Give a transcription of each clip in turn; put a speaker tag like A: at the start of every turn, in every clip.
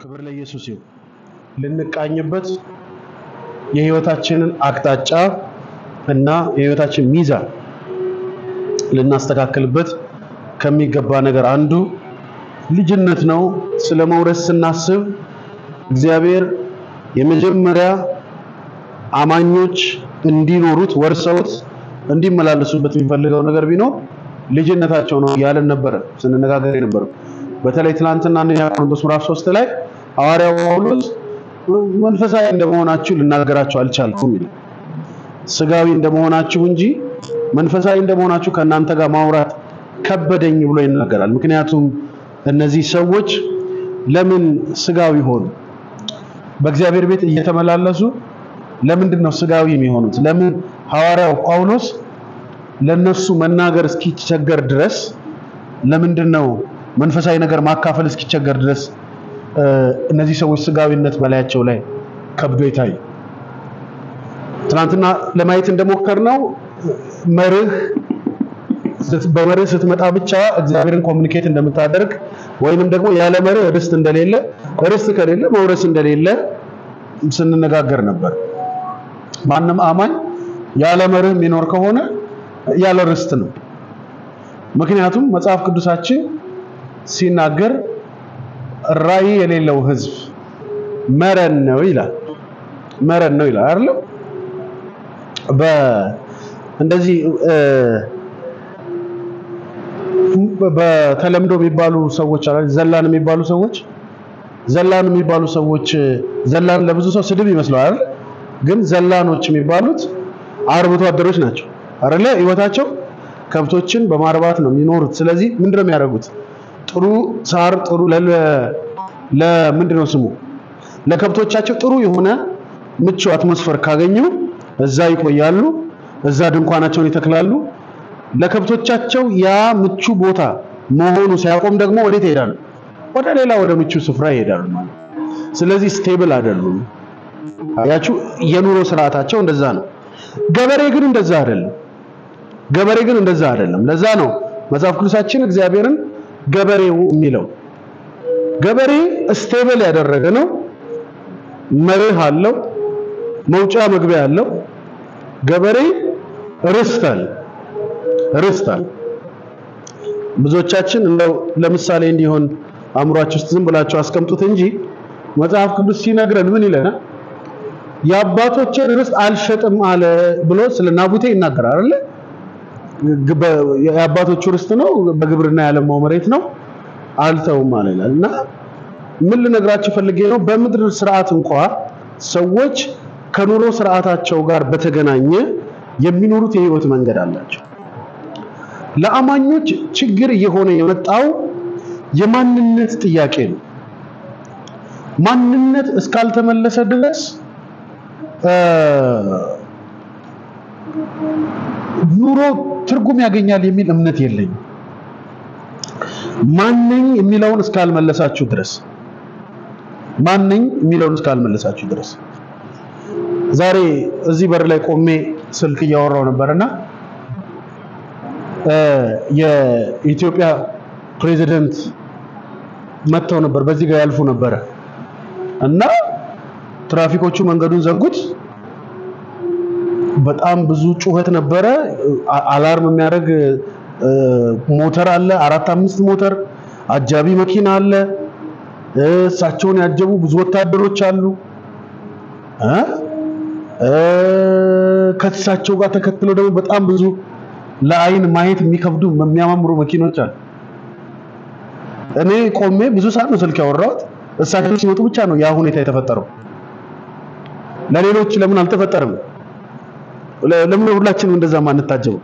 A: ክብር ለኢየሱስ ይሁን። ልንቃኝበት የህይወታችንን አቅጣጫ እና የህይወታችን ሚዛን ልናስተካክልበት ከሚገባ ነገር አንዱ ልጅነት ነው። ስለመውረስ ስናስብ እግዚአብሔር የመጀመሪያ አማኞች እንዲኖሩት ወርሰውት እንዲመላለሱበት የሚፈልገው ነገር ቢኖር ልጅነታቸው ነው ያለን ነበር ስንነጋገር ነበር። በተለይ ትናንትና አንደኛ ቆሮንቶስ ምዕራፍ 3 ላይ ሐዋርያው ጳውሎስ መንፈሳዊ እንደመሆናችሁ ልናገራችሁ አልቻልኩም ይላል። ስጋዊ እንደመሆናችሁ እንጂ መንፈሳዊ እንደመሆናችሁ ከናንተ ጋር ማውራት ከበደኝ ብሎ ይናገራል። ምክንያቱም እነዚህ ሰዎች ለምን ስጋዊ ሆኑ? በእግዚአብሔር ቤት እየተመላለሱ ለምንድነው ስጋዊ የሚሆኑት? ለምን ሐዋርያው ጳውሎስ ለነሱ መናገር እስኪቸገር ድረስ ለምንድነው መንፈሳዊ ነገር ማካፈል እስኪቸገር ድረስ እነዚህ ሰዎች ስጋዊነት በላያቸው ላይ ከብዶ ይታይ? ትናንትና ለማየት እንደሞከርነው በመርህ ስትመጣ ብቻ እግዚአብሔርን ኮሙኒኬት እንደምታደርግ ወይንም ደግሞ ያለ መርህ ርስት እንደሌለ ርስት ከሌለ መውረስ እንደሌለ ስንነጋገር ነበር። ማንም አማኝ ያለ መርህ የሚኖር ከሆነ ያለ ርስት ነው። ምክንያቱም መጽሐፍ ቅዱሳችን ሲናገር ራዕይ የሌለው ህዝብ መረን ነው ይላል። መረን ነው ይላል አይደል? እንደዚህ በተለምዶ የሚባሉ ሰዎች አሉ። ዘላን የሚባሉ ሰዎች ዘላን ለብዙ ሰው ስድብ ይመስላል አይደል? ግን ዘላኖች የሚባሉት አርብቶ አደሮች ናቸው አይደል? ህይወታቸው ከብቶችን በማርባት ነው የሚኖሩት። ስለዚህ ምንድነው የሚያደርጉት? ጥሩ ሳር ጥሩ ለምንድነው ስሙ ለከብቶቻቸው ጥሩ የሆነ ምቹ አትሞስፈር ካገኙ እዛ ይቆያሉ። እዛ ድንኳናቸውን ይተክላሉ። ለከብቶቻቸው ያ ምቹ ቦታ መሆኑ ሲያቆም ደግሞ ወዴት ይሄዳሉ? ወደ ምቹ ስፍራ ይሄዳሉ ማለት። ስለዚህ ስቴብል አይደሉም። አያችሁ፣ የኑሮ ስርዓታቸው እንደዛ ነው። ገበሬ ግን እንደዛ አይደለም። ለዛ ነው መጽሐፍ ቅዱሳችን እግዚአብሔርን ገበሬው የሚለው። ገበሬ ስቴብል ያደረገ ነው። መርህ አለው፣ መውጫ መግቢያ አለው። ገበሬ ርስት አለ። ብዙዎቻችን እንደው ለምሳሌ እንዲሆን አእምሯችሁ ውስጥ ዝም ብላችሁ አስቀምጡት እንጂ መጽሐፍ ቅዱስ ሲነግረን ምን ይለናል? የአባቶችን ርስት አልሸጥም አለ ብሎ ስለ ናቡቴ ይናገራል አይደል? የአባቶቹ ርስት ነው፣ በግብርና ያለማው መሬት ነው፣ አልተውም አለ ይላልና ምን ልነግራችሁ ፈልጌ ነው፣ በምድር ስርዓት እንኳን ሰዎች ከኑሮ ስርዓታቸው ጋር በተገናኘ የሚኖሩት የህይወት መንገድ አላቸው። ለአማኞች ችግር እየሆነ የመጣው የማንነት ጥያቄ ነው። ማንነት እስካልተመለሰ ድረስ ኑሮ ትርጉም ያገኛል የሚል እምነት የለኝም። ማንኝ የሚለውን እስካልመለሳችሁ ድረስ ዛሬ እዚህ በር ላይ ቆሜ ስልክ እያወራው ነበርና የኢትዮጵያ ፕሬዝዳንት መጥተው ነበር፣ በዚህ ጋር ያልፉ ነበር እና ትራፊኮቹ መንገዱን ዘጉት። በጣም ብዙ ጩኸት ነበረ። አላርም የሚያደርግ ሞተር አለ፣ 4-5 ሞተር፣ አጃቢ መኪና አለ፣ እሳቸውን ያጀቡ ብዙ ወታደሮች አሉ። ከእሳቸው ጋር ተከትለው ደግሞ በጣም ብዙ ለአይን ማየት የሚከብዱ የሚያማምሩ መኪኖች አሉ። እኔ ቆሜ ብዙ ሰዓት ነው ስልክ ያወራሁት። እሳቸው ሲመጡ ብቻ ነው ያ ሁኔታ የተፈጠረው። ለሌሎች ለምን አልተፈጠረም? ለምን ሁላችንም እንደዛ ማንታጀው?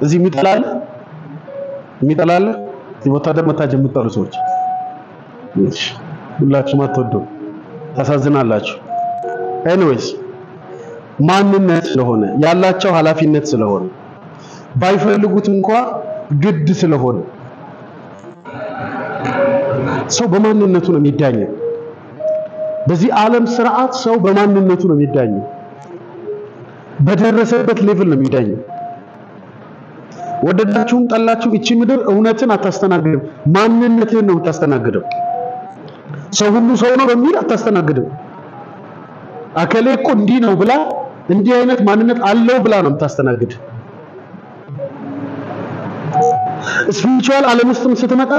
A: እዚህ የሚጠላል ወታደር መታጀብ የምትጠሉ ሰዎች ሁላችሁም አትወዱ፣ ታሳዝናላችሁ። ኤኒዌይስ ማንነት ስለሆነ ያላቸው ኃላፊነት ስለሆነ ባይፈልጉት እንኳን ግድ ስለሆነ ሰው በማንነቱ ነው የሚዳኘው። በዚህ ዓለም ስርዓት ሰው በማንነቱ ነው የሚዳኘው። በደረሰበት ሌቭል ነው የሚዳኘው። ወደዳችሁም ጠላችሁ እቺ ምድር እውነትን አታስተናግድም፣ ማንነትን ነው የምታስተናግደው። ሰው ሁሉ ሰው ነው በሚል አታስተናግድም። አከሌ እኮ እንዲህ ነው ብላ እንዲህ አይነት ማንነት አለው ብላ ነው የምታስተናግድ። ስፒሪቹዋል ዓለም ውስጥም ስትመጣ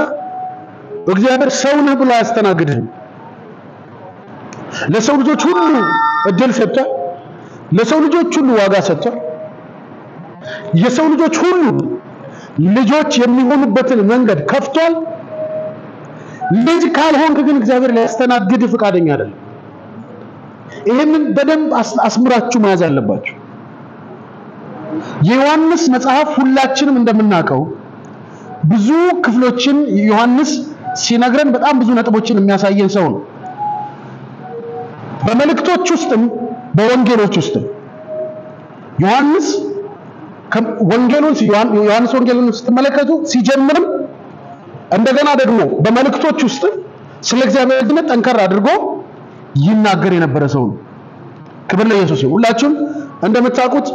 A: እግዚአብሔር ሰው ነህ ብሎ አያስተናግድህም። ለሰው ልጆች ሁሉ እድል ሰጥቷል። ለሰው ልጆች ሁሉ ዋጋ ሰጥቷል። የሰው ልጆች ሁሉ ልጆች የሚሆኑበትን መንገድ ከፍቷል። ልጅ ካልሆንክ ግን እግዚአብሔር ሊያስተናግድ ፈቃደኛ አይደለም። ይሄንን በደንብ አስምራችሁ መያዝ አለባችሁ። የዮሐንስ መጽሐፍ ሁላችንም እንደምናውቀው ብዙ ክፍሎችን ዮሐንስ ሲነግረን በጣም ብዙ ነጥቦችን የሚያሳየን ሰው ነው። በመልእክቶች ውስጥም በወንጌሎች ውስጥም ዮሐንስ ወንጌሉን ስትመለከቱ ሲጀምርም እንደገና ደግሞ በመልእክቶች ውስጥ ስለ እግዚአብሔር ልጅነት ጠንከር አድርጎ ይናገር የነበረ ሰው ነው። ክብር ለኢየሱስ ይሁን። ሁላችሁም እንደምታውቁት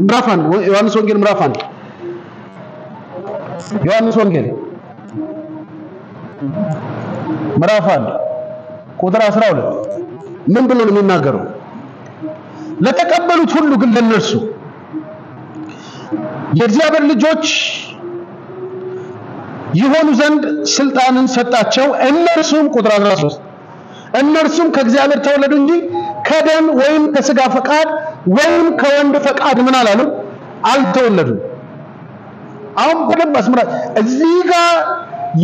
A: ምዕራፍ 1 ዮሐንስ ወንጌል ምዕራፍ 1 ዮሐንስ ወንጌል ምዕራፍ 1 ቁጥር 12 ምን ብሎ ነው የሚናገረው? ለተቀበሉት ሁሉ ግን ለነርሱ የእግዚአብሔር ልጆች ይሆኑ ዘንድ ስልጣንን ሰጣቸው። እነርሱም ቁጥር 13 እነርሱም ከእግዚአብሔር ተወለዱ እንጂ ከደም ወይም ከሥጋ ፈቃድ ወይም ከወንድ ፈቃድ ምን አላሉ አልተወለዱም። አሁን በደንብ አስምራ እዚህ ጋር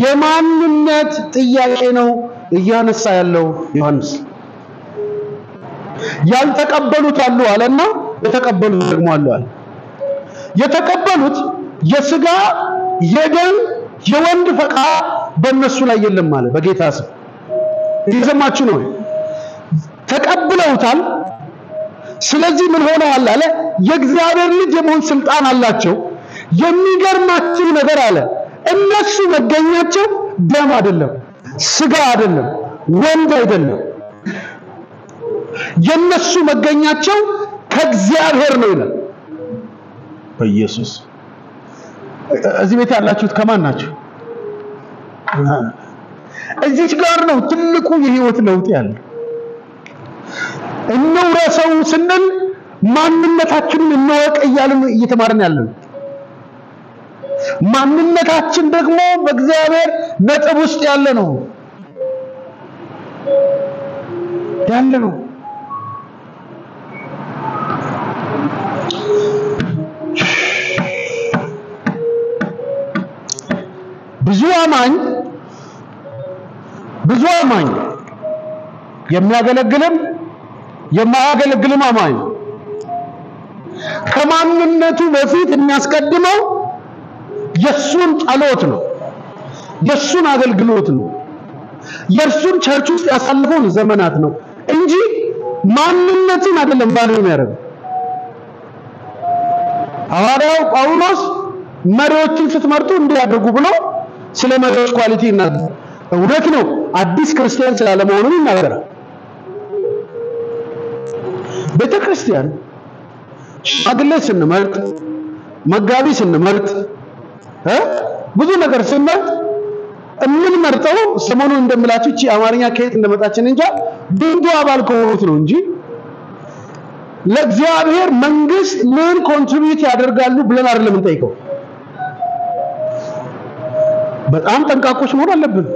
A: የማንነት ጥያቄ ነው እያነሳ ያለው ዮሐንስ። ያልተቀበሉት አሉ አለና የተቀበሉት ደግሞ አሉ አለ። የተቀበሉት የሥጋ የደም የወንድ ፈቃድ በእነሱ ላይ የለም ማለት በጌታ ስም ይዘማችሁ ነው። ተቀብለውታል። ስለዚህ ምን ሆነዋል አለ? የእግዚአብሔር ልጅ የመሆን ስልጣን አላቸው። የሚገርማችሁ ነገር አለ እነሱ መገኛቸው ደም አይደለም፣ ሥጋ አይደለም፣ ወንድ አይደለም። የነሱ መገኛቸው ከእግዚአብሔር ነው ይላል በኢየሱስ። እዚህ ቤት ያላችሁት ከማን ናችሁ? እዚህ ጋር ነው ትልቁ የህይወት ለውጥ ያለው። እንውረሰው ስንል ማንነታችንን እንወቅ እያልን እየተማርን ያለን፣ ማንነታችን ደግሞ በእግዚአብሔር ነጥብ ውስጥ ያለ ነው። ብዙ አማኝ የሚያገለግልም የማያገለግልም አማኝ ከማንነቱ በፊት የሚያስቀድመው የሱን ጸሎት ነው፣ የሱን አገልግሎት ነው፣ የሱን ቸርች ውስጥ ያሳለፈውን ዘመናት ነው እንጂ ማንነትን አይደለም ባለው የሚያደርገው። ሐዋርያው ጳውሎስ መሪዎችን ስትመርጡ እንዲያደርጉ ብሎ ስለ መሪዎች ኳሊቲ ይናገራል። እውነት ነው፣ አዲስ ክርስቲያን ስላለመሆኑ ይናገራል። ቤተክርስቲያን ሽማግሌ ስንመርጥ፣ መጋቢ ስንመርጥ፣ ብዙ ነገር ስንመርጥ የምንመርጠው ሰሞኑን እንደምላችሁ እቺ አማርኛ ከየት እንደመጣችን እንጃ ድንዱ አባል ከሆኑት ነው እንጂ ለእግዚአብሔር መንግስት ምን ኮንትሪቢዩት ያደርጋሉ ብለን አይደለም እንጠይቀው። በጣም ጠንቃቆች መሆን አለብን።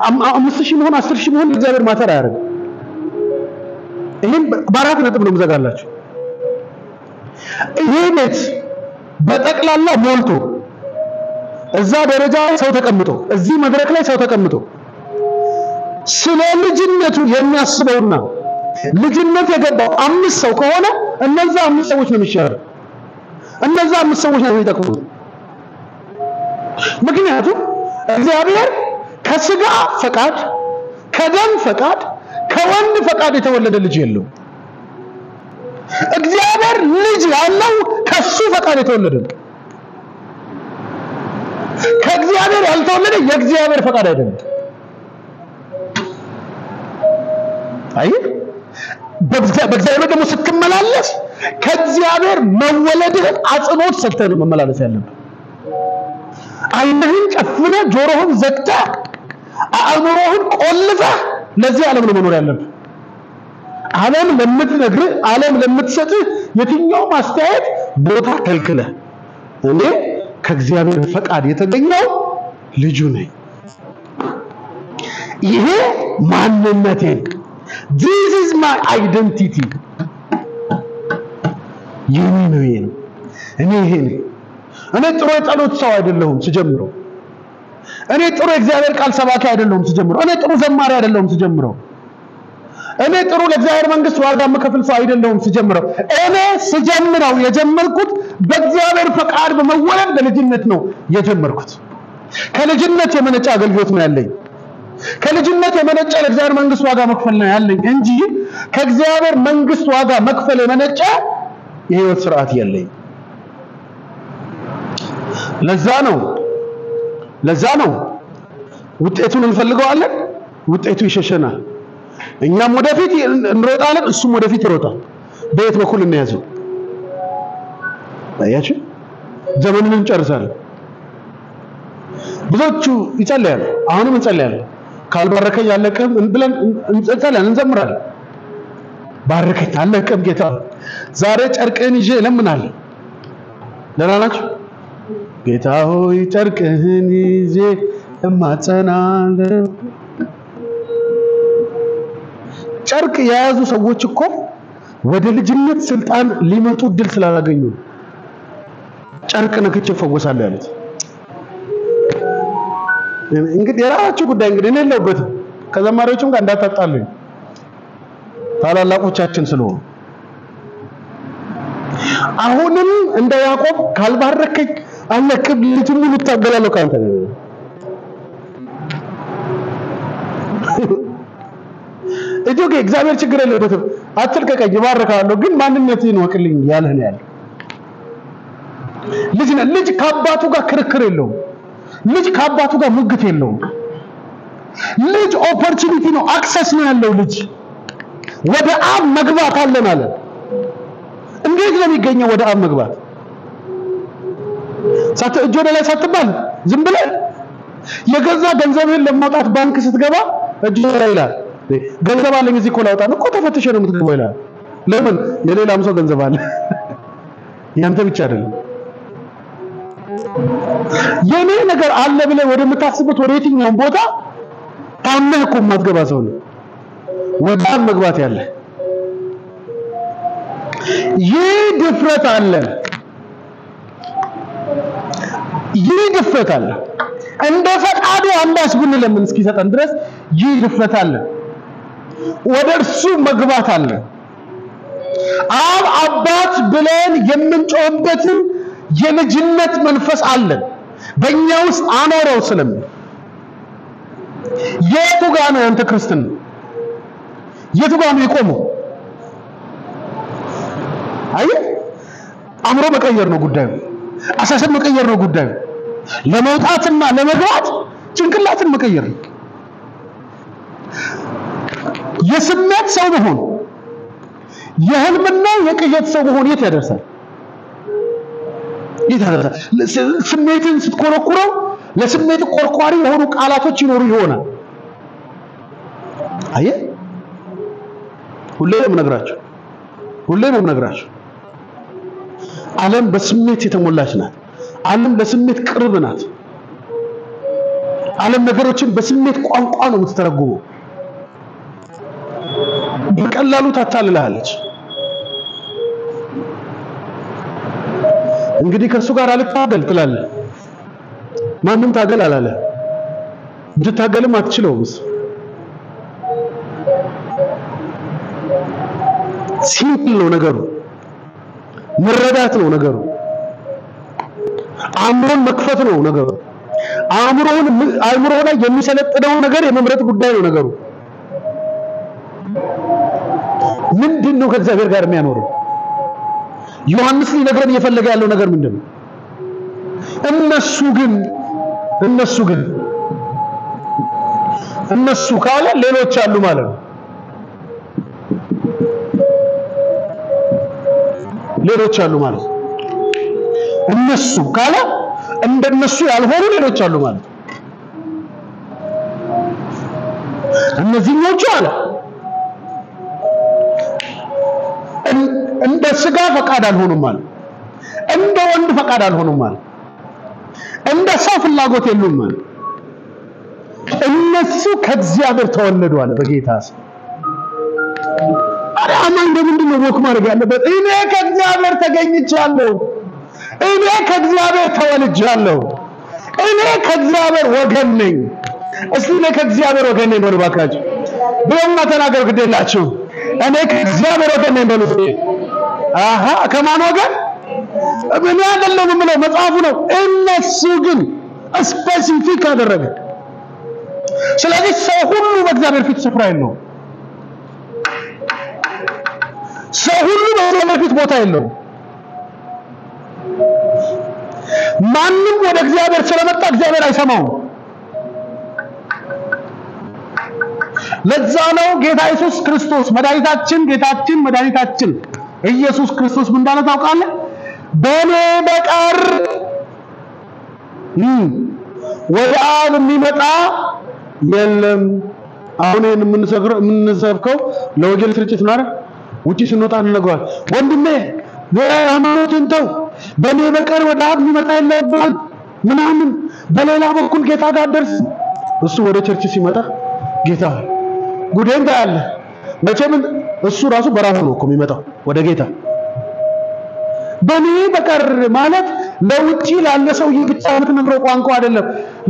A: 5,000 መሆን 10,000 መሆን እግዚአብሔር ማተር አያደርግም። ይሄን በአራት ነጥብ ነው የምዘጋላችሁ። ይሄ ቤት በጠቅላላ ሞልቶ እዛ ደረጃ ሰው ተቀምጦ እዚህ መድረክ ላይ ሰው ተቀምጦ ስለ ልጅነቱ የሚያስበውና ልጅነት የገባው 5 ሰው ከሆነ እነዛ 5 ሰዎች ነው የሚሻለው። እነዛ 5 ሰዎች ነው የሚጠቅሙት። ምክንያቱም እግዚአብሔር ከሥጋ ፈቃድ፣ ከደም ፈቃድ፣ ከወንድ ፈቃድ የተወለደ ልጅ የለው። እግዚአብሔር ልጅ ያለው ከሱ ፈቃድ የተወለደ ነው። ከእግዚአብሔር ያልተወለደ የእግዚአብሔር ፈቃድ አይደለም። አይ በእግዚአብሔር ደግሞ ስትመላለስ ከእግዚአብሔር መወለድህን አጽንኦት ሰጥተህ ነው መመላለስ ያለብህ። አይንህን ጨፍነ ጆሮህን ዘግተ አእምሮህን ቆልፈ ለዚህ ዓለም ነው መኖር ያለብህ ዓለም ለምትነግር ዓለም ለምትሰጥ የትኛው ማስተያየት ቦታ ከልክለ እኔ ከእግዚአብሔር ፈቃድ የተገኘው ልጁ ነኝ ይሄ ማንነቴ this is my identity የኔ ነው እኔ ይሄ ነኝ እኔ ጥሩ የጸሎት ሰው አይደለሁም ስጀምረው እኔ ጥሩ እግዚአብሔር ቃል ሰባኪ አይደለሁም ስጀምረው እኔ ጥሩ ዘማሪ አይደለሁም ስጀምረው እኔ ጥሩ ለእግዚአብሔር መንግስት ዋጋ መከፈል ሰው አይደለሁም ስጀምረው እኔ ስጀምረው የጀመርኩት በእግዚአብሔር ፈቃድ በመወለድ በልጅነት ነው የጀመርኩት ከልጅነት የመነጨ አገልግሎት ነው ያለኝ ከልጅነት የመነጨ ለእግዚአብሔር መንግስት ዋጋ መክፈል ነው ያለኝ እንጂ ከእግዚአብሔር መንግስት ዋጋ መክፈል የመነጨ የህይወት ስርዓት ያለኝ ለዛ ነው ውጤቱን እንፈልገዋለን ውጤቱ ይሸሸናል እኛም ወደፊት እንሮጣለን እሱም ወደፊት ይሮጣል በየት በኩል እንያዘው አያችሁ ዘመኑን እንጨርሳለን ብዙዎቹ ይጸልያሉ አሁንም እንጸልያለን ካልባረከኝ ያለቀም ብለን እንጸልያለን እንዘምራለን ባረከኝ አለቀም ጌታ ዛሬ ጨርቅህን ይዤ እለምናለሁ ለራናችሁ ጌታ ሆይ ጨርቅህን ይዤ እማጸናለሁ ጨርቅ የያዙ ሰዎች እኮ ወደ ልጅነት ስልጣን ሊመጡ ድል ስላላገኙ ጨርቅ ነክቼ ፈወሳለሁ ያሉት እንግዲህ የራሳችሁ ጉዳይ እንግዲህ እኔ የለሁበትም ከዘማሪዎችም ጋር እንዳታጣሉኝ ታላላቆቻችን ስለሆኑ አሁንም እንደ ያዕቆብ ካልባረከኝ አለቅም ልጅም ሁሉ ታገላለሁ ካንተ እጆጌ እግዚአብሔር ችግር የለበትም አትልቀቀኝ ይባርካለሁ ግን ማንነቴን ወቅልኝ ያለህ ነው ያለው ልጅ ከአባቱ ጋር ክርክር የለውም ልጅ ከአባቱ ጋር ሙግት የለውም ልጅ ኦፖርቹኒቲ ነው አክሰስ ነው ያለው ልጅ ወደ አብ መግባት አለ ማለት እንዴት ነው የሚገኘው ወደ አብ መግባት እጅ ወደ ላይ ሳትባል ዝም ብለህ የገዛ ገንዘብህን ለማውጣት ባንክ ስትገባ እጅ ላይ ይላል ገንዘብ አለኝ እዚህ እኮ ላውጣ እኮ ተፈትሸ ነው የምትገባው ይላል ለምን የሌላም ሰው ገንዘብ አለ ያንተ ብቻ አይደለም የኔ ነገር አለ ብለህ ወደምታስበት ወደ የትኛው ቦታ ታመህ እኮ ማትገባ ሰው ነው ወደ አብ መግባት ያለ ይህ ድፍረት አለ እንደ ፈቃዱ አንዳች ብንለምን እስኪሰጠን ድረስ ይህ ድፍረት አለ ወደ እርሱ መግባት አለ አብ አባት ብለን የምንጮህበት የልጅነት መንፈስ አለ በእኛ ውስጥ አኖረው ስለምን የቱ ጋር ነው ያንተ ክርስትና የቱ ጋር ነው የቆመው አየህ አምሮ መቀየር ነው ጉዳዩ አሳሰብ መቀየር ነው ጉዳዩ ለመውጣትና ለመግባት ጭንቅላትን መቀየር ነው የስሜት ሰው መሆን የህልምና የቅዠት ሰው መሆን የት ያደርሳል ስሜትን ስትኮረኩረው ለስሜት ቆርቋሪ የሆኑ ቃላቶች ይኖሩ ይሆናል አየህ ሁሌ ነው የምነግራችሁ ዓለም በስሜት የተሞላች ናት ዓለም ለስሜት ቅርብ ናት ዓለም ነገሮችን በስሜት ቋንቋ ነው የምትተረጉመው በቀላሉ ታታልላለች እንግዲህ ከሱ ጋር አልታገል ትላለህ ማንም ታገል አላለ እንድታገልም አትችለውም ሲምፕል ነው ነገሩ መረዳት ነው ነገሩ አእምሮን መክፈት ነው ነገሩ አእምሮ ላይ የሚሰለጥነው ነገር የመምረጥ ጉዳይ ነው ነገሩ ምንድነው ከእግዚአብሔር ጋር የሚያኖረው ዮሐንስ ሊነግረን እየፈለገ ያለው ነገር ምንድነው እነሱ ካለ ሌሎች አሉ ማለት ነው እነሱ ካለ እንደነሱ ያልሆኑ ሌሎች አሉ ማለት ነው። እነዚህኞቹ አለ እንደ ስጋ ፈቃድ አልሆኑም ማለት እንደ ወንድ ፈቃድ አልሆኑም ማለት እንደ ሰው ፍላጎት የሉም ማለት እነሱ ከእግዚአብሔር ተወለዱ አለ በጌታ ስም። አማኝ እንደምንድነው ወክ ማድረግ ያለበት? እኔ ከእግዚአብሔር ተገኝቻለሁ፣ እኔ ከእግዚአብሔር ተወልጃለሁ፣ እኔ ከእግዚአብሔር ወገን ነኝ። እስቲ እኔ ከእግዚአብሔር ወገን ነኝ በሉ ባካችሁ። በእውነት ተናገሩ ግዴላችሁ። እኔ ከእግዚአብሔር ወገን ነኝ በሉ። አሃ ከማን ወገን? እኔ አይደለም የምለው መጽሐፉ ነው። እነሱ ግን ስፔሲፊክ አደረገ። ስለዚህ ሰው ሁሉ በእግዚአብሔር ፊት ስፍራ የለውም። ሰው ሁሉ በእግዚአብሔር ፊት ቦታ የለውም። ማንም ወደ እግዚአብሔር ስለመጣ እግዚአብሔር አይሰማውም። ለዛ ነው ጌታ ኢየሱስ ክርስቶስ መድኃኒታችን ጌታችን መድኃኒታችን ኢየሱስ ክርስቶስ ምን እንዳለ ታውቃለህ? በእኔ በቀር ወደ አብ የሚመጣ የለም። አሁን የምንሰብከው ለወንጌል ስርጭት ነው አይደል? ውጪ ስንወጣ እንነግረዋለን። ወንድሜ ሃይማኖትን ተው፣ በእኔ በቀር ወደ አብ የሚመጣ የለም ምናምን፣ በሌላ በኩል ጌታ ጋር ደርስ። እሱ ወደ ቸርች ሲመጣ ጌታ ጉዴን ታያለህ። መቼም እሱ ራሱ በራሱ ነው እኮ የሚመጣው ወደ ጌታ። በእኔ በቀር ማለት ለውጪ ላለ ሰውዬ ብቻ የምትነግረው ቋንቋ አይደለም።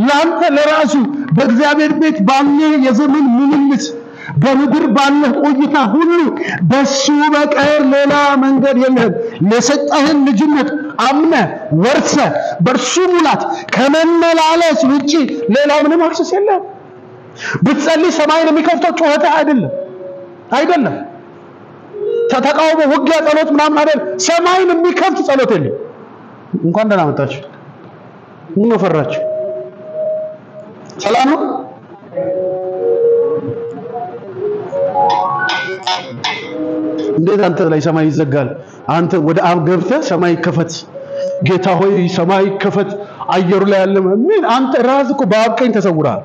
A: ላንተ ለራሱ በእግዚአብሔር ቤት ባለ የዘመን ምልልስ በምድር ባለ ቆይታ ሁሉ በሱ በቀር ሌላ መንገድ የለም። ለሰጠህን ልጅነት አምነ ወርሰ በርሱ ሙላት ከመመላለስ ውጪ ሌላ ምንም አክሰስ የለም። ብትጸልይ ሰማይን የሚከፍተው ጩኸት አይደለም። ተቃውሞ፣ ውጊያ፣ ጸሎት ምናምን አይደለም። ሰማይን የሚከፍት ጸሎት የለም። እንኳን ደህና መጣችሁ። ምን ፈራችሁ? ሰላም ነው? እንዴት አንተ ላይ ሰማይ ይዘጋል? አንተ ወደ አብ ገብተህ ሰማይ ይከፈት፣ ጌታ ሆይ ሰማይ ይከፈት፣ አየሩ ላይ ያለ ምን? አንተ ራስህ እኮ በአብ ቀኝ ተሰውረሃል።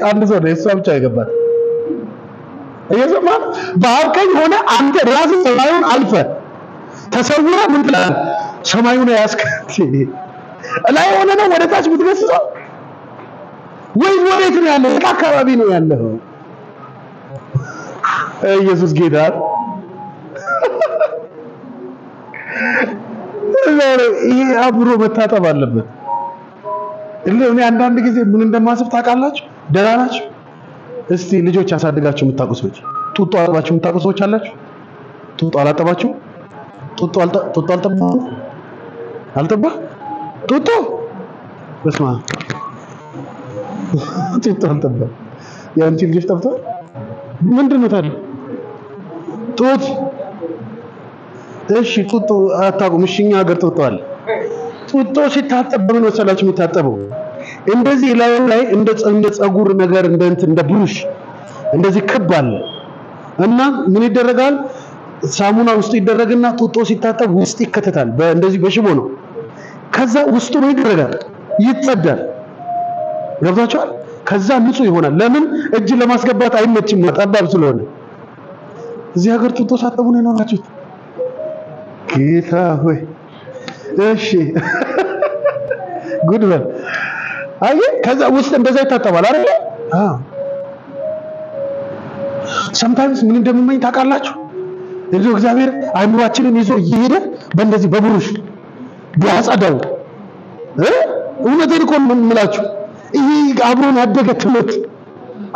A: አንድ ሰው ነው እሷ ብቻ ይገባል። እየሰማህ በአብ ቀኝ ሆነ አንተ ራስህ ሰማዩን አልፈ ተሰውረ ምን ትላለህ? ሰማዩን ያስከት ላይ ሆነ ነው ወደ ታች ብትገስጸው ወይ ወዴት ነው ያለው? አካባቢ ነው ያለው። ኢየሱስ ጌታ ይሄ አብሮ መታጠብ አለበት። እኔ አንዳንድ ጊዜ ምን እንደማስብ ታውቃላችሁ? ደህና ናችሁ? እስቲ ልጆች ያሳድጋችሁ የምታውቁ ሰዎች፣ ጡጦ አጥባችሁ የምታውቁ ሰዎች አላችሁ? ጡጦ አላጠባችሁ? ጡጦ አልጠባ ጡጦ በስማ ጡጦ አልጠባ። ያንቺ ልጆች ጠብቷል? ምንድነው ታዲያ ጡት? እሺ ጡጦ አታውቁም? እሺ እኛ ሀገር ጡጦ አለ። ጡጦ ሲታጠብ ምን መሰላችሁ የሚታጠበው? እንደዚህ ላይ እንደ ጸጉር ነገር እንደ ብሩሽ እንደዚህ ክብ አለ እና ምን ይደረጋል? ሳሙና ውስጥ ይደረግና ጡጦ ሲታጠብ ውስጥ ይከተታል። እንደዚህ በሽቦ ነው። ከዛ ውስጡ ነው ይደረጋል፣ ይጸዳል። ገብታችኋል? ከዛ ንጹህ ይሆናል። ለምን? እጅ ለማስገባት አይመችም፣ ጠባብ ስለሆነ። እዚህ ሀገር ጡጦ ሳጠቡ ነው የኖራችሁት? ጌታ ሆይ እሺ ጉድ በል። አየህ፣ ከዛ ውስጥ እንደዛ ይታጠባል አይደል? sometimes ምን እንደምመኝ ታውቃላችሁ? እንደው እግዚአብሔር አይምሯችንን ይዞ እየሄደ በእንደዚህ በብሩሽ ቢያጸዳው እውነቴን እኮ ነው የምላችሁ። ይሄ አብሮን ያደገ ትምህርት፣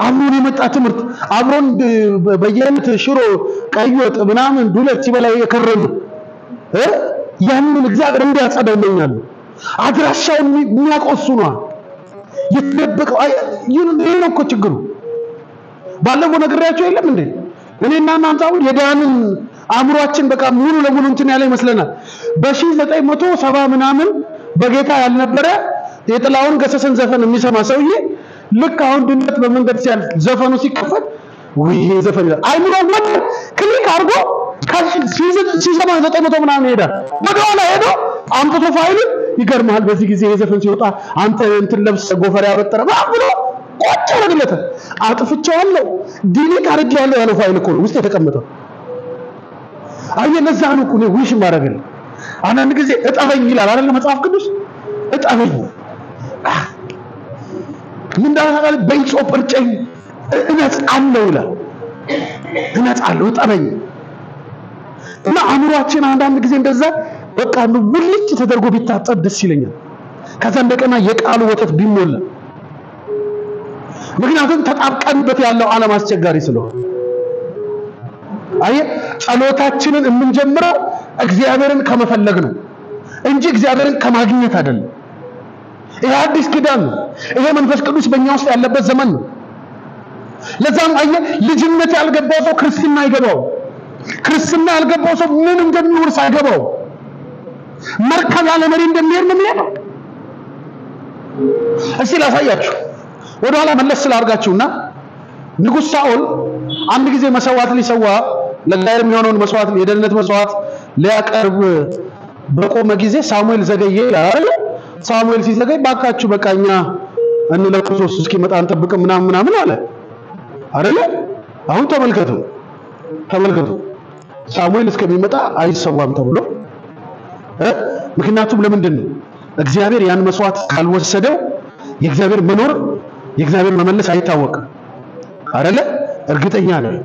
A: አብሮን የመጣ ትምህርት፣ አብሮን በየአይነት ሽሮ፣ ቀይ ወጥ ምናምን ዱለት ሲበላ የከረሙ ያንን እግዚአብሔር እንዲያጸዳው እመኛለሁ። አድራሻውን የሚያቆሱ ነው የተደበቀው። ይሄ ነው እኮ ችግሩ። ባለፈው ነግሬያቸው የለም እንዴ? እኔና እናንተ አሁን የዳንን አእምሯችን በቃ ሙሉ ለሙሉ እንትን ያለ ይመስለናል። በ1970 ምናምን በጌታ ያልነበረ የጥላውን ገሰሰን ዘፈን የሚሰማ ሰውዬ ልክ አሁን ድንገት በመንገድ ሲያልፍ ዘፈኑ ሲከፈት ወይ ዘፈን ይላል። አይምሮ ወጥ ክሊክ አድርጎ ሲሰማ 900 ምናምን ሄዳ ወደኋላ ሄዶ አምጥቶ ፋይል ይገርማል በዚህ ጊዜ የዘፈን ሲወጣ አንተ እንትን ለብሰ ጎፈር ያበጠረ ብሎ ቆጭ አረግለተ አጥፍቻለሁ ዲሊት አድርጌያለሁ ያለው ፋይል እኮ ውስጥ የተቀመጠው ለዛ ነው እኮ ነው ዊሽ ማረገል አንዳንድ ጊዜ እጣበኝ ይላል አይደል መጽሐፍ ቅዱስ እጣበኝ ምን እንዳደረጋል በይጾም እርጨኝ እነጻለሁ ይላል እነጻለሁ እጣበኝ እና አእምሮአችን አንዳንድ ጊዜ እንደዛ በቃ ብልጭ ተደርጎ ቢታጠብ ደስ ይለኛል ከዛ እንደቀና የቃሉ ወተት ቢሞላ ምክንያቱም ተጣብቀንበት ያለው ዓለም አስቸጋሪ ስለሆነ ጸሎታችንን የምንጀምረው እግዚአብሔርን ከመፈለግ ነው እንጂ እግዚአብሔርን ከማግኘት አይደለም ይሄ አዲስ ኪዳን ነው ይሄ መንፈስ ቅዱስ በእኛ ውስጥ ያለበት ዘመን ነው ለዛም ልጅነት ያልገባው ሰው ክርስትና አይገባው ክርስትና ያልገባው ሰው ምን እንደሚወርስ አይገባው መርከብ ያለ መሪ እንደሚሄድ ነው የሚያለው እስቲ ላሳያችሁ ወደኋላ መለስ ስላርጋችሁና ንጉስ ሳኦል አንድ ጊዜ መስዋዕት ሊሰዋ ለእግዚአብሔር የሚሆነውን መስዋዕት የደህንነት መስዋዕት ሊያቀርብ በቆመ ጊዜ ሳሙኤል ዘገየ ይላል ሳሙኤል ሲዘገይ ባካችሁ በቃኛ እንለቅሶ እስኪመጣ አንጠብቅ ምናምን አለ አይደል አሁን ተመልከቱ ሳሙኤል እስከሚመጣ አይሰዋም ተብሎ ምክንያቱም ለምንድን ነው እግዚአብሔር ያን መስዋዕት ካልወሰደው የእግዚአብሔር መኖር የእግዚአብሔር መመለስ አይታወቅም አይደል እርግጠኛ ነኝ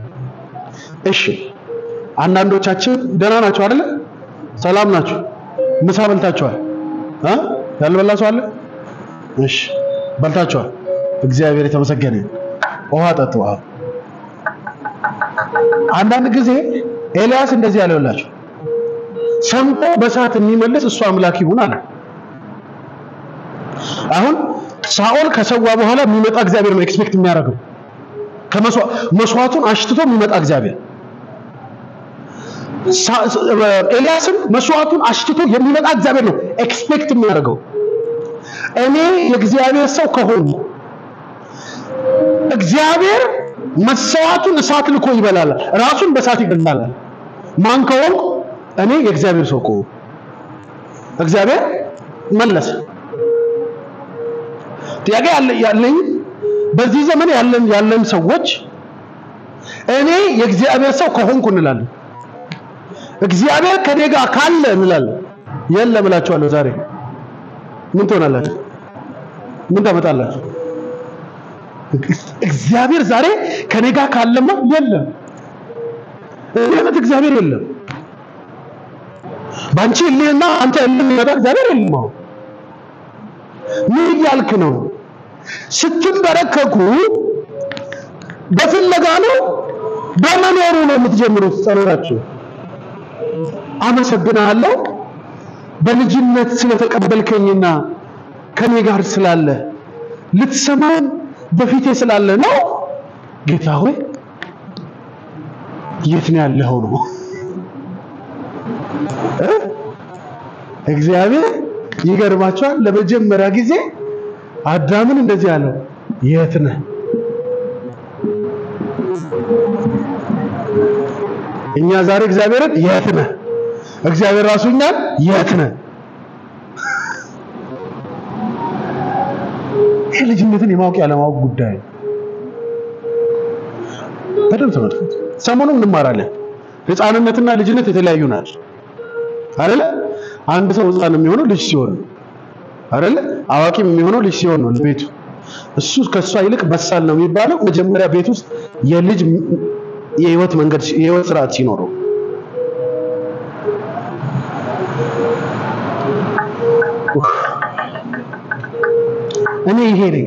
A: እሺ አንዳንዶቻችን ደህና ናችሁ አይደል ሰላም ናችሁ ምሳ በልታችኋል ያልበላችሁ አለ እሺ በልታችኋል እግዚአብሔር የተመሰገነ ውሃ ጠጡ አንዳንድ ጊዜ ኤልያስ እንደዚህ ያለውላችሁ ሰምቶ በሳት የሚመለስ እሱ አምላክ ይሁን አለ አሁን ሳኦል ከሰዋ በኋላ የሚመጣ እግዚአብሔር ነው ኤክስፔክት የሚያደርገው መስዋዕቱን አሽትቶ የሚመጣ እግዚአብሔር ኤልያስም መስዋዕቱን አሽትቶ የሚመጣ እግዚአብሔር ነው ኤክስፔክት የሚያደርገው እኔ የእግዚአብሔር ሰው ከሆነ እግዚአብሔር መስዋዕቱን እሳት ልኮ ይበላል ራሱን በእሳት ይገላል ማን ከሆነ እኔ የእግዚአብሔር ሰው ከሆነ እግዚአብሔር መለሰ ጥያቄ ያለኝ በዚህ ዘመን ያለን ሰዎች እኔ የእግዚአብሔር ሰው ከሆንኩ እንላለን እግዚአብሔር ከኔ ጋር ካለ እንላለን የለም እላችኋለሁ ዛሬ ምን ትሆናላችሁ ምን ታመጣላችሁ እግዚአብሔር ዛሬ ከኔ ጋር ካለማ የለም እኔ እግዚአብሔር የለም ባንቺ ለና አንተ ለምን እግዚአብሔር የለም ምን ያልክ ነው ስትንበረከኩ በፍለጋ ነው በመኖሩ ነው የምትጀምሩት ጸሎታችሁ አመሰግናለሁ በልጅነት ስለተቀበልከኝና ከኔ ጋር ስላለ ልትሰማኝ በፊቴ ስላለ ነው ጌታ ሆይ የት ነው ያለኸው ነው እግዚአብሔር ይገርማችኋል ለመጀመሪያ ጊዜ አዳምን እንደዚህ ያለው የት ነህ እኛ ዛሬ እግዚአብሔርን የት ነህ እግዚአብሔር ራሱ እኛን የት ነህ ልጅነትን የማወቅ ያለማወቅ ጉዳይ በደንብ ተመልከቱ ሰሞኑን እንማራለን ህፃንነትና ልጅነት የተለያዩ ናቸው አይደል አንድ ሰው ህፃን የሚሆነው ልጅ ሲሆን አይደል አዋቂም የሚሆነው ልጅ ሲሆን ነው ለቤቱ እሱ ከሷ ይልቅ በሳል ነው የሚባለው መጀመሪያ ቤት ውስጥ የልጅ የህይወት መንገድ የህይወት ስርዓት ሲኖረው እኔ ይሄ ነኝ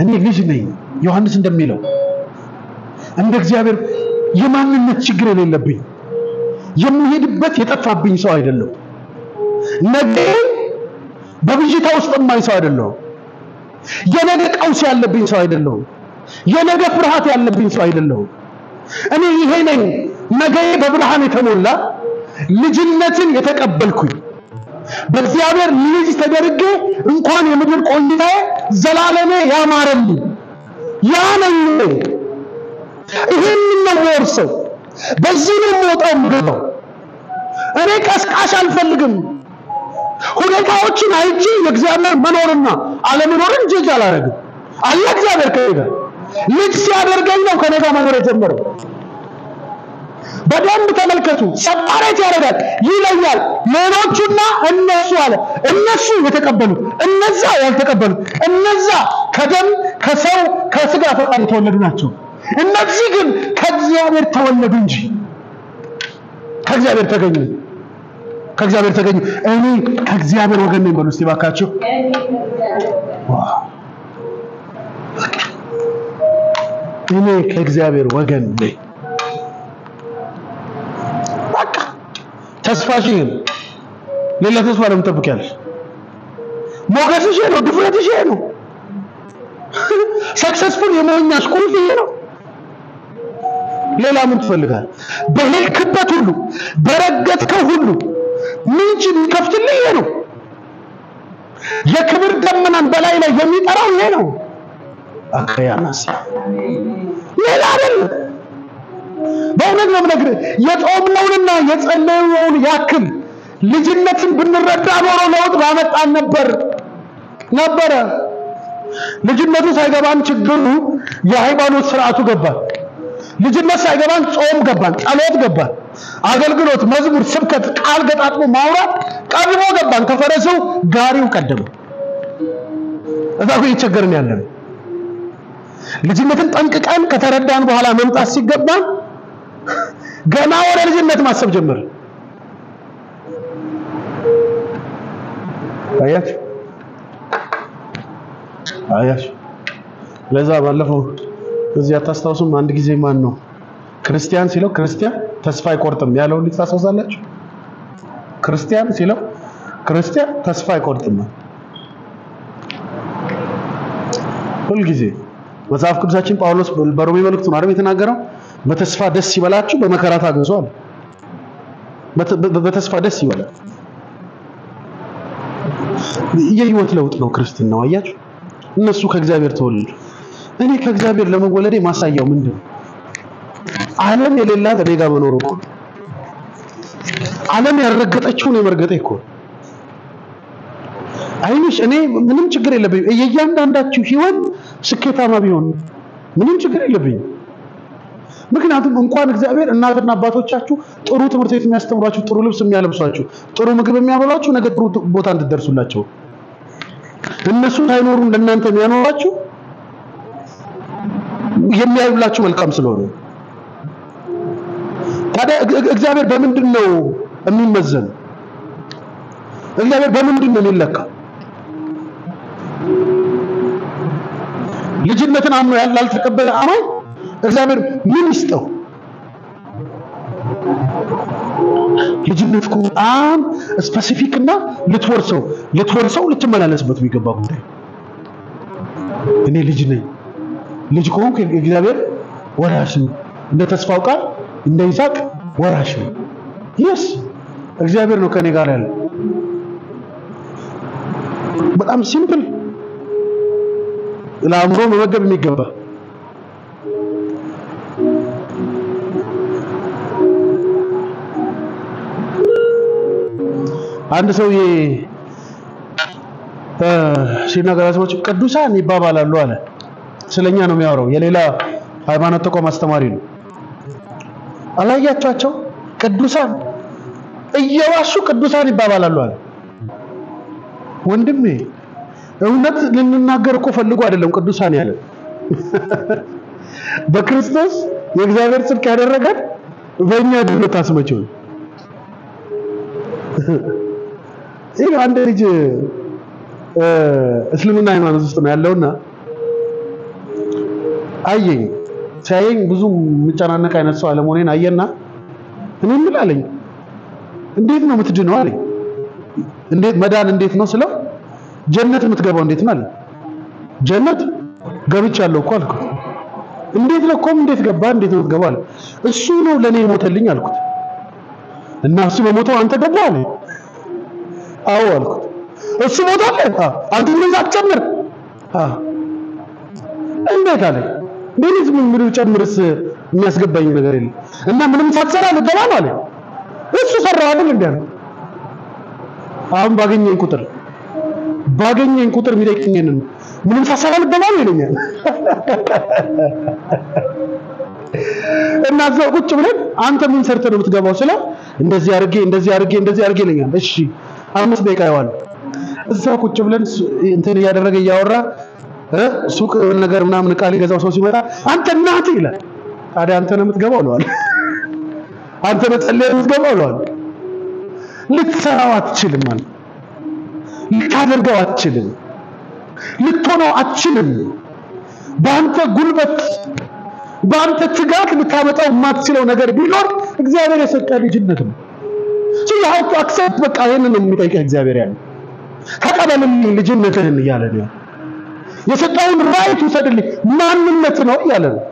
A: እኔ ልጅ ነኝ ዮሐንስ እንደሚለው እንደ እግዚአብሔር የማንነት ችግር የሌለብኝ የሚሄድበት የጠፋብኝ ሰው አይደለም ነገ በብዥታ ውስጥ የማይ ሰው አይደለም የነገ ቀውስ ያለብኝ ሰው አይደለም የነገ ፍርሃት ያለብኝ ሰው አይደለም እኔ ይሄ ነኝ ነገ በብርሃን የተሞላ ልጅነትን የተቀበልኩኝ በእግዚአብሔር ልጅ ተደርጌ እንኳን የምድር ቆይታዬ ዘላለሜ ያማረልኝ ያ ነኝ ይሄን ነው ወርሰው በዚህ ነው የምወጣው ምገባው። እኔ ቀስቃሽ አልፈልግም። ሁኔታዎችን አይቼ የእግዚአብሔር መኖርና አለመኖርን ጀጅ አላደርግም። አለ እግዚአብሔር ከኔ ጋር ልጅ ሲያደርገኝ ነው ከኔ ጋር መኖር የጀመረው። በደንብ ተመልከቱ። ሰፓሬት ያደርጋል፣ ይለያል። ሌሎቹና እነሱ አለ። እነሱ የተቀበሉት፣ እነዛ ያልተቀበሉት፣ እነዛ ከደም ከሰው ከስጋ ፈቃድ የተወለዱ ናቸው። እነዚህ ግን ከእግዚአብሔር ተወለዱ እንጂ ከእግዚአብሔር ተገኙ። ከእግዚአብሔር ተገኙ። እኔ ከእግዚአብሔር ወገን ነኝ በሉ እስቲ ባካችሁ። እኔ ከእግዚአብሔር ወገን ነኝ። በቃ ተስፋሽ ነው። ሌላ ተስፋ ለምን ትጠብቂያለሽ? ሞገስሽ ነው፣ ድፍረትሽ ነው። ሰክሰስፉል የመሆኛሽ ቁልፍ ይሄ ነው። ሌላ ምን ትፈልጋለህ? በሄድክበት ሁሉ በረገጥከው ሁሉ ምንጭ የሚከፍትልህ ይሄ ነው። የክብር ደመናን በላይ ላይ የሚጠራው ይሄ ነው። አካያናስ ሌላ አይደለም። በእውነት ነው የምነግርህ። የጾምነውንና የጸለየውን ያክል ልጅነትን ብንረዳ ኖሮ ለውጥ ባመጣን ነበረ። ልጅነቱ ሳይገባን ችግሩ የሃይማኖት ስርዓቱ ገባን። ልጅነት ሳይገባን ጾም ገባን፣ ጸሎት ገባን፣ አገልግሎት፣ መዝሙር፣ ስብከት፣ ቃል ገጣጥሞ ማውራት ቀድሞ ገባን። ከፈረሱ ጋሪው ቀደመ። እዛው እየቸገርን ያለን ልጅነትን ጠንቅቀን ከተረዳን በኋላ መምጣት ሲገባን ገና ወደ ልጅነት ማሰብ ጀመር። አያችሁ ለዛ ባለፈው እዚህ አታስታውሱም? አንድ ጊዜ ማን ነው ክርስቲያን ሲለው ክርስቲያን ተስፋ አይቆርጥም ያለው ልታስታውሳላችሁ? ክርስቲያን ሲለው ክርስቲያን ተስፋ አይቆርጥም። ሁሉ ጊዜ መጽሐፍ ቅዱሳችን ጳውሎስ በሮሜ መልእክቱ ነው የተናገረው፣ በተስፋ ደስ ይበላችሁ በመከራ ታገዙ አለ። በተስፋ ደስ ይበላል። የህይወት ለውጥ ነው ክርስትናው። አያችሁ እነሱ ከእግዚአብሔር ተወለዱ። እኔ ከእግዚአብሔር ለመወለዴ ማሳያው ምንድነው? ዓለም የሌላት እኔ ጋር መኖር እኮ። ዓለም ያረገጠችውን የመርገጤ እኮ። አይንሽ እኔ ምንም ችግር የለብኝም። የእያንዳንዳችሁ ህይወት ስኬታማ ቢሆን ምንም ችግር የለብኝም። ምክንያቱም እንኳን እግዚአብሔር እናትና አባቶቻችሁ ጥሩ ትምህርት ቤት የሚያስተምሯችሁ፣ ጥሩ ልብስ የሚያለብሷችሁ፣ ጥሩ ምግብ የሚያበሏችሁ ነገ ጥሩ ቦታ እንድትደርሱላቸው እነሱ ሳይኖሩ ለእናንተ የሚያኖራችሁ የሚያዩላችሁ መልካም ስለሆነ። ታዲያ እግዚአብሔር በምንድን ነው የሚመዘን? እግዚአብሔር በምንድን ነው የሚለካ? ልጅነትን አምኖ ያልተቀበለ አማኝ እግዚአብሔር ምን ይስጠው? ልጅነት እኮ በጣም ስፔሲፊክ እና ልትወርሰው ልትመላለስበት የሚገባ ጉዳይ። እኔ ልጅ ነኝ። ልጅ ከሆንኩ እግዚአብሔር ወራሽ ነው። እንደ ተስፋው ቃል እንደ ይስሐቅ ወራሽ ነው። ይስ እግዚአብሔር ነው ከኔ ጋር ያለው። በጣም ሲምፕል ለአእምሮ መመገብ የሚገባ አንድ ሰውዬ ሲናገር ሰዎች ቅዱሳን ይባባላሉ አለ። ስለኛ ነው የሚያወራው። የሌላ ሃይማኖት ተቋም አስተማሪ ነው። አላያቻቸው ቅዱሳን እየዋሹ ቅዱሳን ይባባላሉ አለ። ወንድሜ እውነት ልንናገር እኮ ፈልጎ አይደለም ቅዱሳን ያለ። በክርስቶስ የእግዚአብሔር ጽድቅ ያደረገን በእኛ ድነት አስመቸው። ይሄ አንድ ልጅ እስልምና ሃይማኖት ውስጥ ነው ያለውና አየኝ። ሲያየኝ ብዙ ምጫናነቅ አይነት ሰው አለመሆኔን አየና እኔ ምን አለኝ፣ እንዴት ነው የምትድነው አለኝ። እንዴት መዳን እንዴት ነው ስለው ጀነት የምትገባው እንዴት ነው አለ። ጀነት ገብቻለሁ እኮ አልኩት። እንዴት ለኮም እንዴት ገባ እንዴት ነው የምትገባው አለ። እሱ ነው ለኔ ሞተልኝ አልኩት። እና እሱ በሞተው አንተ ገባ አለ። አዎ አልኩት። እሱ ሞታለ አንተ ምን አትጨምር? እንዴት አለ። እንዴት ምን ጨምርስ የሚያስገባኝ ነገር የለም እና ምንም ሳትሰራ ልገባ ማለት እሱ ሰራው አይደል እንዴ አሁን ባገኘኝ ቁጥር የሚጠይቀኝ ምንም ሳትሰራ ልገባ ነው ይለኛል እና እዛው ቁጭ ብለን አንተ ምን ሰርተህ ነው የምትገባው ስለ እንደዚህ አድርጌ ይለኛል እሺ 5 ደቂቃ ይዋል እዛው ቁጭ ብለን እንትን ያደረገ ያወራ ሱቅ ነገር ምናምን ቃል ይገዛው ሰው ሲመጣ አንተ እናት ይላል ታዲያ አንተ ነው የምትገባው ነው አንተ ነው ጸልየህ የምትገባው ነው ልትሰራው አትችልም ማለት ልታደርገው አትችልም ልትሆነው አትችልም በአንተ ጉልበት በአንተ ትጋት ልታመጣው የማትችለው ነገር ቢኖር እግዚአብሔር የሰጠህ ልጅነት ነው you have to accept በቃ ይሄንን ነው የሚጠይቀህ እግዚአብሔር ያለው ተቀበልልኝ ልጅነትህን እያለ ነው የሰጠውን ራይት ውሰድልኝ ማንነት ነው እያለ ነው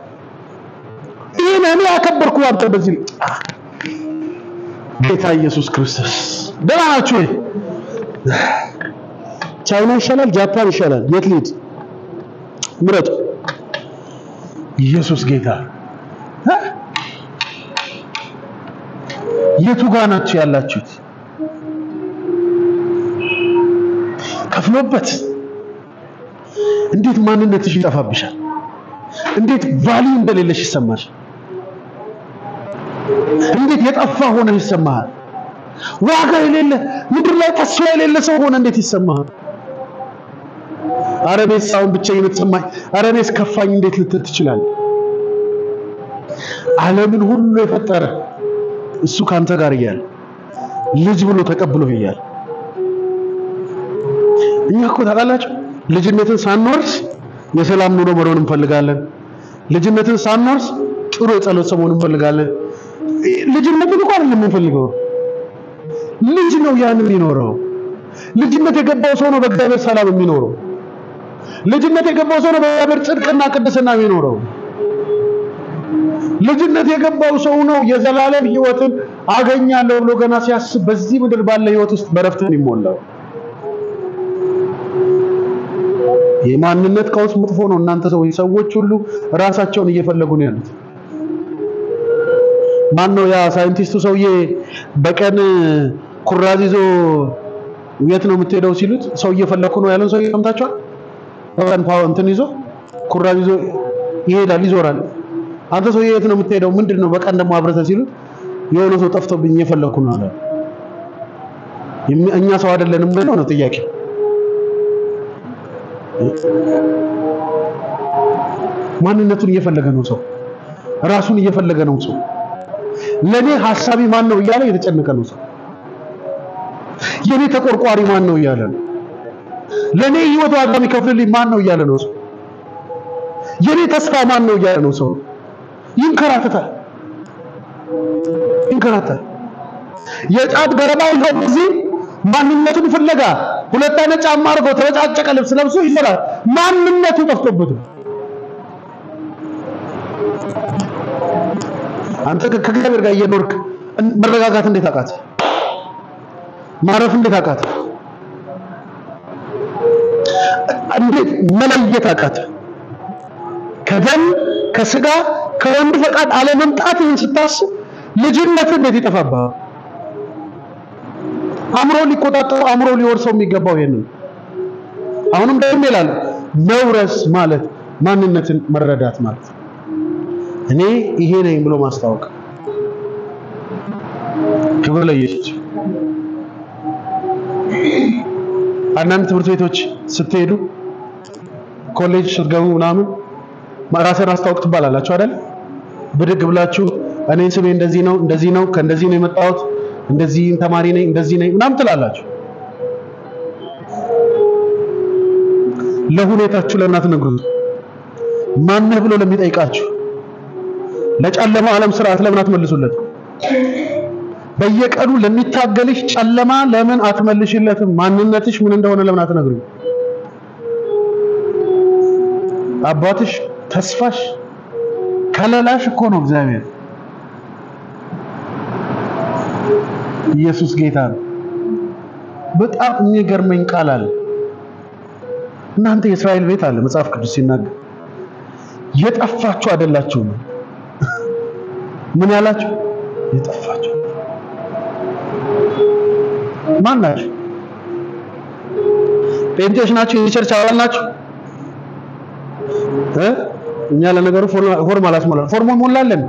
A: ይሄን እኔ ያከበርኩ አንተ በዚህ ጌታ ኢየሱስ ክርስቶስ ደህና ናችሁ ቻይና ይሻላል ጃፓን ይሻላል የት ልሂድ ምረጥ ኢየሱስ ጌታ የቱ ጋር ናችሁ ያላችሁት ከፍሎበት እንዴት ማንነትሽ ይጠፋብሻል እንዴት ቫልዩ እንደሌለሽ ይሰማሽ እንዴት የጠፋ ሆነ ይሰማሃል ዋጋ የሌለ ምድር ላይ ተስፋ የሌለ ሰው ሆነ እንዴት ይሰማሃል አረቤስ አሁን ብቻዬን ተሰማኝ አረቤስ ከፋኝ እንዴት ልትል ትችላለህ ዓለምን ሁሉ የፈጠረ እሱ ካንተ ጋር ይያል ልጅ ብሎ ተቀብሎ ይያል እኛ እኮ ታውቃላችሁ ልጅነትን ሳንወርስ የሰላም ኑሮ መሮን እንፈልጋለን ልጅነትን ሳንወርስ ጥሩ የጸሎት ሰሞን እንፈልጋለን ልጅነትን እኮ አይደለም የምንፈልገው ልጅ ነው ያን የሚኖረው ልጅነት የገባው ሰው ነው በእግዚአብሔር ሰላም የሚኖረው ልጅነት የገባው ሰው ነው በእግዚአብሔር ጽድቅና ቅድስና የሚኖረው ልጅነት የገባው ሰው ነው የዘላለም ህይወትን አገኛለሁ ብሎ ገና ሲያስብ በዚህ ምድር ባለ ህይወት ውስጥ በረፍት የሚሞላው የማንነት ቀውስ መጥፎ ነው እናንተ ሰዎች ሁሉ ራሳቸውን እየፈለጉ ነው ያሉት ማን ነው ያ ሳይንቲስቱ ሰውዬ በቀን ኩራዝ ይዞ የት ነው የምትሄደው ሲሉት ሰው እየፈለኩ ነው ያለን ሰው ሰምታችኋል በቀን እንትን ይዞ ኩራዝ ይዞ ይሄዳል ይዞራል አንተ ሰው የት ነው የምትሄደው ምንድነው በቀን ደግሞ አብረተ ሲሉት የሆነ ሰው ጠፍቶብኝ እየፈለኩ ነው አለ እኛ ሰው አይደለንም ነው ጥያቄ ማንነቱን እየፈለገ ነው ሰው ራሱን እየፈለገ ነው ሰው ለኔ ሐሳቢ ማን ነው እያለ የተጨነቀ ነው ሰው የኔ ተቆርቋሪ ማን ነው እያለ ነው ለኔ ህይወት ዋጋ የሚከፍልልኝ ማን ነው እያለ ነው ሰው የኔ ተስፋ ማን ነው እያለ ነው ሰው ይንከራተታል የጫት ገረባ ይሆን እዚህ ማንነቱን ፍለጋ ሁለት አይነት ጫማ አድርጎ ተወጫጨቀ ልብስ ለብሶ ይሰራል ማንነቱ ጠፍቶበት አንተ ከእግዚአብሔር ጋር እየኖርክ መረጋጋት እንዴት አቃተ ማረፍ እንዴት አቃተ እንዴት መለየት አቃተ ከደም ከስጋ ከወንድ ፈቃድ አለመምጣትን ስታስብ ልጅነት እንዴት ይጠፋብሃል አምሮ ሊቆጣጠሩ አምሮ ሊወርሰው የሚገባው ይሄንን አሁንም ደግሞ ይላል መውረስ ማለት ማንነትን መረዳት ማለት እኔ ይሄ ነኝ ብሎ ማስታወቅ ክብር ለኢየሱስ አንዳንድ ትምህርት ቤቶች ስትሄዱ ኮሌጅ ስትገቡ ምናምን ራስን አስታውቅ ትባላላችሁ አይደል ብድግ ብላችሁ እኔ ስሜ እንደዚህ ነው ከእንደዚህ ነው የመጣሁት እንደዚህ ተማሪ ነኝ እንደዚህ ነኝ ምናምን ትላላችሁ ለሁኔታችሁ ለእናት ነግሩት ማን ነው ብሎ ለሚጠይቃችሁ ለጨለማ ዓለም ስርዓት ለምን አትመልሱለት በየቀኑ ለሚታገልሽ ጨለማ ለምን አትመልሽለትም ማንነትሽ ምን እንደሆነ ለምን አትነግሩኝ አባትሽ ተስፋሽ ከለላሽ እኮ ነው እግዚአብሔር ኢየሱስ ጌታ ነው በጣም የሚገርመኝ ቃል አለ እናንተ የእስራኤል ቤት አለ መጽሐፍ ቅዱስ ሲናገር የጠፋችሁ አይደላችሁም ምን ያላችሁ የጠፋችሁ ማን ናችሁ? ጴንጤዎች ናችሁ? የቸርች አባል ናችሁ? እኛ ለነገሩ ፎርም አላስሞላን። ፎርም ሞላለን።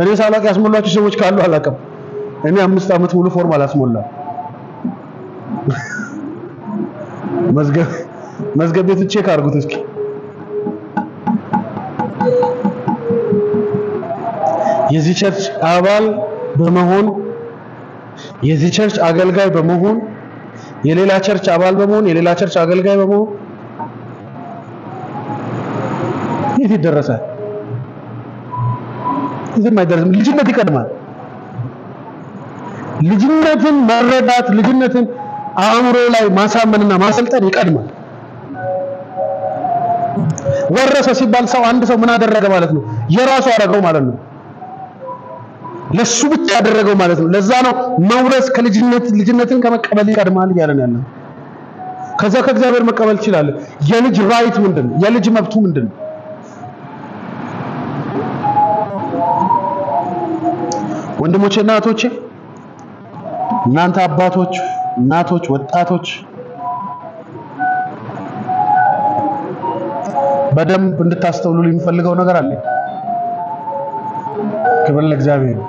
A: እኔ ሳላቅ ያስሞላችሁ ሰዎች ካሉ አላውቅም። እኔ 5 ዓመት ሙሉ ፎርም አላስሞላም። መዝገብ ቤት ቼክ አድርጉት እስኪ። የዚህ ቸርች አባል በመሆን የዚህ ቸርች አገልጋይ በመሆን የሌላ ቸርች አባል በመሆን የሌላ ቸርች አገልጋይ በመሆን የት ይደረሳል? እዚህ ማይደረስም። ልጅነት ይቀድማል። ልጅነትን መረዳት፣ ልጅነትን አእምሮ ላይ ማሳመንና ማሰልጠን ይቀድማል። ወረሰ ሲባል ሰው አንድ ሰው ምን አደረገ ማለት ነው? የራሱ አደረገው ማለት ነው። ለሱ ብቻ ያደረገው ማለት ነው። ለዛ ነው መውረስ ልጅነትን ከመቀበል ይቀድማል እያለን ያለው። ከዛ ከእግዚአብሔር መቀበል ይችላል። የልጅ ራይት ምንድነው? የልጅ መብቱ ምንድነው? ወንድሞቼና እህቶቼ፣ እናንተ አባቶች፣ እናቶች፣ ወጣቶች በደንብ እንድታስተውሉ የሚፈልገው ነገር አለ። ክብር ለእግዚአብሔር።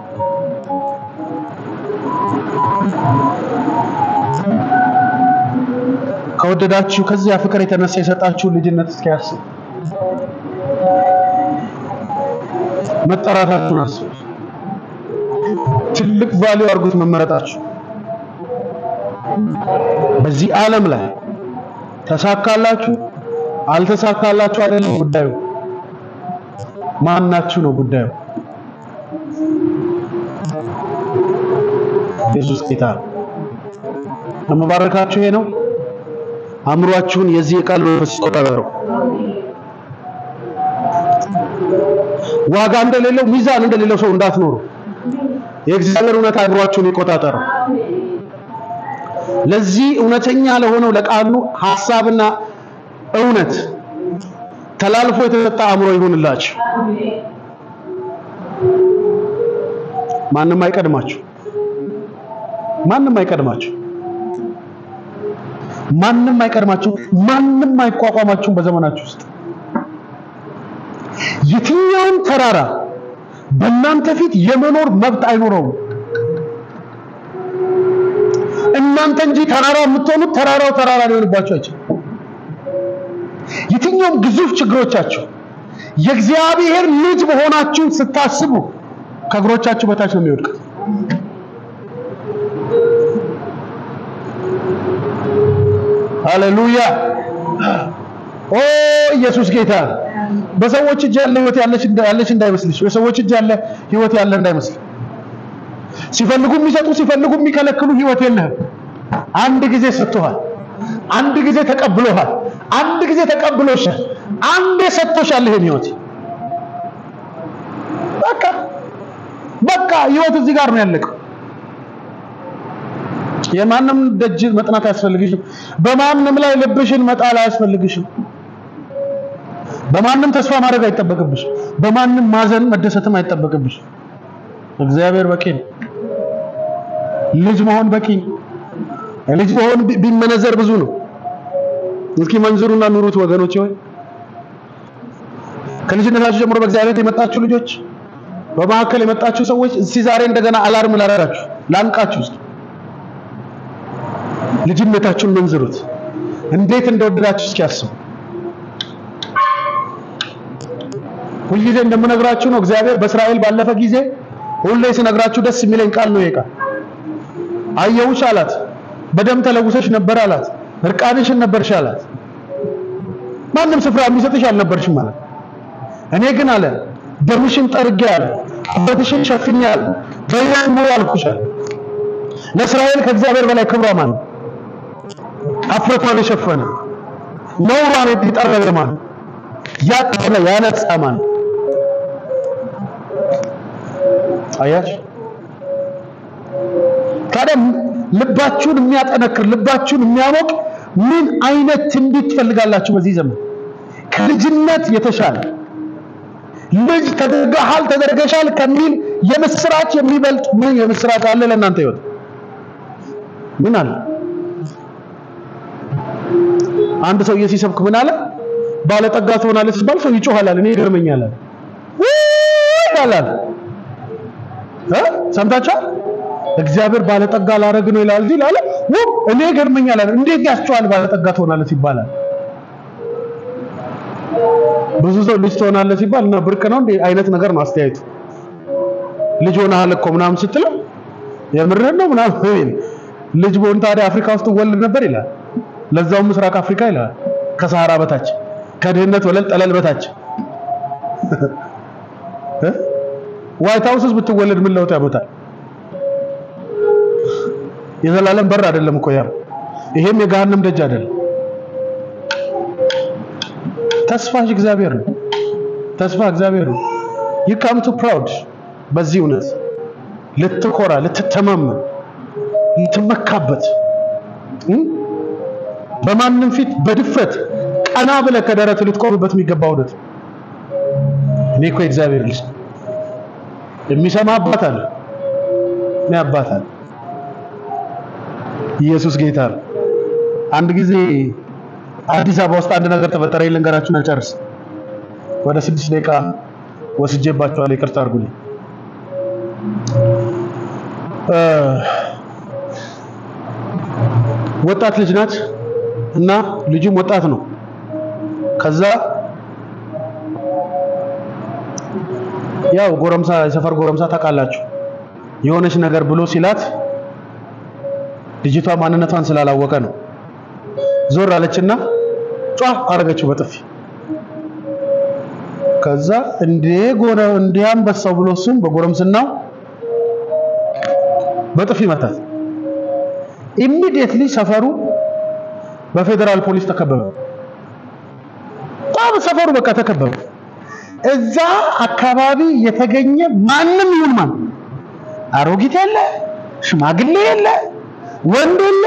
A: ከወደዳችሁ ከዚያ ፍቅር የተነሳ የሰጣችሁ ልጅነት እስኪያስብ መጠራታችሁን አስቡ። ትልቅ ቫልዩ አድርጉት መመረጣችሁ። በዚህ ዓለም ላይ ተሳካላችሁ አልተሳካላችሁ አይደለም ጉዳዩ፣ ማናችሁ ነው ጉዳዩ። ኢየሱስ ጌታ ለመባረካችሁ ይሄ ነው። አእምሯችሁን የዚህ ቃል መንፈስ ይቆጣጠረው። ዋጋ እንደሌለው ሚዛን እንደሌለው ሰው እንዳትኖሩ። የእግዚአብሔር እውነት አእምሯችሁን ይቆጣጠረው። ለዚህ እውነተኛ ለሆነው ለቃሉ ሐሳብና እውነት ተላልፎ የተሰጠ አእምሮ ይሁንላችሁ። ማንም አይቀድማችሁ። ማንም አይቀድማችሁ። ማንም አይቀድማችሁ። ማንም አይቋቋማችሁ። በዘመናችሁ ውስጥ የትኛውም ተራራ በእናንተ ፊት የመኖር መብት አይኖረውም። እናንተ እንጂ ተራራ የምትሆኑት ተራራው ተራራ ሊሆንባችሁ አይችልም። የትኛውም ግዙፍ ችግሮቻችሁ የእግዚአብሔር ልጅ መሆናችሁን ስታስቡ ከእግሮቻችሁ በታች ነው የሚወድቀው። ሃሌሉያ! ኦ ኢየሱስ ጌታ! በሰዎች እጅ ያለ ህይወት ያለሽ እንዳይመስልሽ። በሰዎች እጅ ያለ ህይወት ያለ እንዳይመስልሽ። ሲፈልጉ የሚሰጡ ሲፈልጉ የሚከለክሉ ህይወት የለህም። አንድ ጊዜ ሰጥቶሃል። አንድ ጊዜ ተቀብሎሃል። አንድ ጊዜ ተቀብሎሻል። አንዴ ሰጥቶሻል ይሄን ህይወት። በቃ ህይወት እዚህ ጋር ነው ያለቀው። የማንም ደጅ መጥናት አያስፈልግሽም። በማንም ላይ ልብሽን መጣል አያስፈልግሽም። በማንም ተስፋ ማድረግ አይጠበቅብሽም። በማንም ማዘን መደሰትም አይጠበቅብሽም። እግዚአብሔር በቂ ነው። ልጅ መሆን በቂ ነው። ልጅ መሆን ቢመነዘር ብዙ ነው። እስኪ መንዝሩና ኑሩት ወገኖች ሆይ። ከልጅነታችሁ ጀምሮ በእግዚአብሔር የመጣችሁ ልጆች፣ በማዕከል የመጣችሁ ሰዎች እስቲ ዛሬ እንደገና አላርም ላደርጋችሁ ላንቃችሁ። እስኪ ልጅነታችሁን መንዝሩት። እንዴት እንደወደዳችሁ እስኪ አስቡ። ሁልጊዜ እንደምነግራችሁ ነው። እግዚአብሔር በእስራኤል ባለፈ ጊዜ ሁሌ ስነግራችሁ ደስ የሚለኝ ቃል ነው። ይሄ ቃል አየሁሽ አላት። በደም ተለውሰሽ ነበር አላት። እርቃንሽን ነበርሽ አላት። ማንም ስፍራ የሚሰጥሽ አልነበርሽም ማለት። እኔ ግን አለ ደምሽን ጠርጌ አለ አባትሽን ሸፍኛል በይራን ነው ያልኩሽ። ለእስራኤል ከእግዚአብሔር በላይ ክብሯ ማን? አፍረቷን የሸፈነ ነውሯን የጠረገ ማን? ያጠለ ያነጻ ማን? አያችሁ? ታዲያ ልባችሁን የሚያጠነክር ልባችሁን የሚያሞቅ ምን አይነት ትንቢት ትፈልጋላችሁ? በዚህ ዘመን ከልጅነት የተሻለ ልጅ ተደርገሃል ተደርገሻል ከሚል የምስራች የሚበልጥ ምን የምስራች አለ ለእናንተ ህይወት? ምን አለ? አንድ ሰው ሲሰብክ ምን አለ? ባለጠጋ ትሆናለህ ሲባል ሰው ይጮሃል አለ። እኔ ይገርመኛል አለ። ይላል ሰምታችኋል? እግዚአብሔር ባለጠጋ ላረግ ነው ይላል እንጂ አለ እኔ ይገርመኛል አለ። እንዴት ያስጨዋል ባለጠጋ ትሆናለህ ሲባል? ብዙ ሰው ልጅ ትሆናለህ ሲባል እና ብርቅ ነው እንዴ አይነት ነገር ነው አስተያየቱ። ልጅ ሆነሃል እኮ ምናምን ስትለው የምርህን ነው ምናምን ልጅ ቦን ታዲያ አፍሪካ ውስጥ ወልድ ነበር ይላል። ለዛው ምስራቅ አፍሪካ ይላል ከሰሃራ በታች ከድህነት ወለል ጠለል በታች ዋይት ሃውስስ ብትወለድ ምን ለውጥ ያመጣል? የዘላለም በር አይደለም እኮ ያ ይሄም የገሃነም ደጅ አይደለም። ተስፋሽ እግዚአብሔር ነው። ተስፋ እግዚአብሔር ነው። you come to proud በዚህ እውነት ልትኮራ ልትተማመን ልትመካበት በማንም ፊት በድፍረት ቀና ብለ ከደረት ልትቆምበት የሚገባው እውነት እኔ እኮ እግዚአብሔር ልጅ የሚሰማ አባት አለ። እኔ አባት አለ። ኢየሱስ ጌታ ነው። አንድ ጊዜ አዲስ አበባ ውስጥ አንድ ነገር ተፈጠረ። ልንገራችሁ አልጨርስ። ወደ 6 ደቂቃ ወስጄባችኋለሁ፣ ይቅርታ አድርጉልኝ። ወጣት ልጅ ናት እና ልጁም ወጣት ነው። ከዛ ያው ጎረምሳ የሰፈር ጎረምሳ ታውቃላችሁ የሆነች ነገር ብሎ ሲላት ልጅቷ ማንነቷን ስላላወቀ ነው ዞር አለችና ጫ አረገችው በጥፊ። ከዛ እንዲያም በሰው ብሎ እሱም በጎረምስናው በጥፊ መታት። ኢሚዲየትሊ ሰፈሩ በፌደራል ፖሊስ ተከበበ። ሰፈሩ በቃ ተከበበ። እዛ አካባቢ የተገኘ ማንም ይሁን ማን አሮጊት ያለ ሽማግሌ ያለ ወንድ ያለ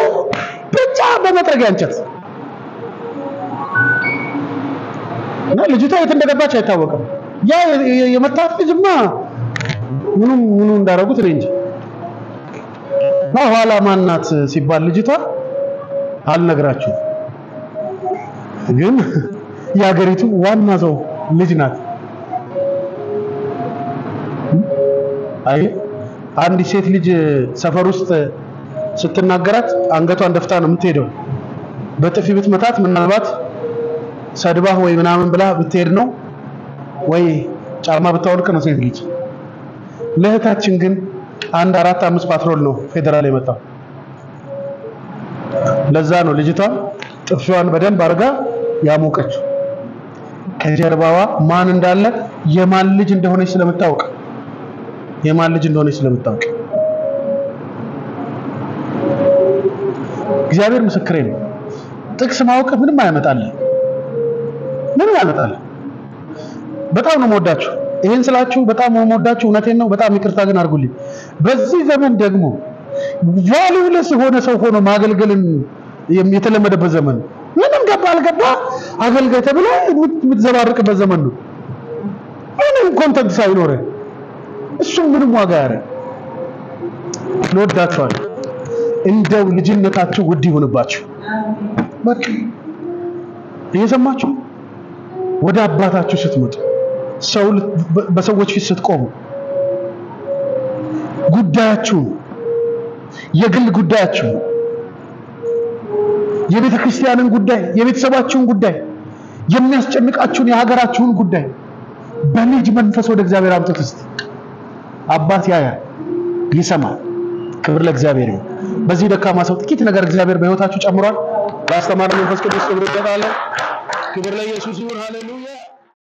A: ብቻ በመጥረጊያ እንጨት እና ልጅቷ የት እንደገባች አይታወቅም። ያ የመታት ልጅማ ምኑ እንዳረጉት ነው እንጂ ኋላ ማናት ሲባል ልጅቷ አልነግራችሁ ግን የሀገሪቱ ዋና ሰው ልጅ ናት። አይ አንድ ሴት ልጅ ሰፈር ውስጥ ስትናገራት አንገቷን ደፍታ ነው የምትሄደው። በጥፊ ብትመታት ምናልባት ሰድባህ ወይ ምናምን ብላ ብትሄድ ነው ወይ ጫማ ብታወልቅ ነው ሴት ልጅ። ለእህታችን ግን 4-5 ፓትሮል ነው ፌደራል የመጣው። ለዛ ነው ልጅቷ ጥፊዋን በደንብ አርጋ ያሞቀችው። ከጀርባዋ ማን እንዳለ የማን ልጅ እንደሆነች ስለምታውቅ እግዚአብሔር ምስክሬ ነው። ጥቅስ ማወቅ ምንም አያመጣልህ። በጣም ነው የምወዳችሁ። ይሄን ስላችሁ በጣም ነው የምወዳችሁ። እውነቴን ነው። በጣም ይቅርታ ግን አድርጉልኝ። በዚህ ዘመን ደግሞ ቫልዩለስ ሆነ ሰው ሆኖ ማገልገልን የተለመደበት ዘመን ነው። ምንም ገባ አልገባ አገልጋይ ተብሎ የምትዘባርቅበት ዘመን ነው። ምንም ኮንተንት ሳይኖር እሱ ምንም ዋጋ ያረ ልወዳችኋለሁ። እንደው ልጅነታችሁ ውድ ይሁንባችሁ። በቃ እየሰማችሁ ወደ አባታችሁ ስትመጡ ሰው በሰዎች ፊት ስትቆሙ ጉዳያችሁ የግል ጉዳያችሁ የቤተ ክርስቲያንን ጉዳይ የቤተሰባችሁን ጉዳይ የሚያስጨንቃችሁን የሀገራችሁን ጉዳይ በልጅ መንፈስ ወደ እግዚአብሔር አምጡት። እስቲ አባት ያያል ይሰማል። ክብር ለእግዚአብሔር ይሁን። በዚህ ደካማ ሰው ጥቂት ነገር እግዚአብሔር በህይወታችሁ ጨምሯል። ባስተማረን መንፈስ ቅዱስ ክብር ይገባል። ክብር ለኢየሱስ ይሁን። ሃሌሉያ።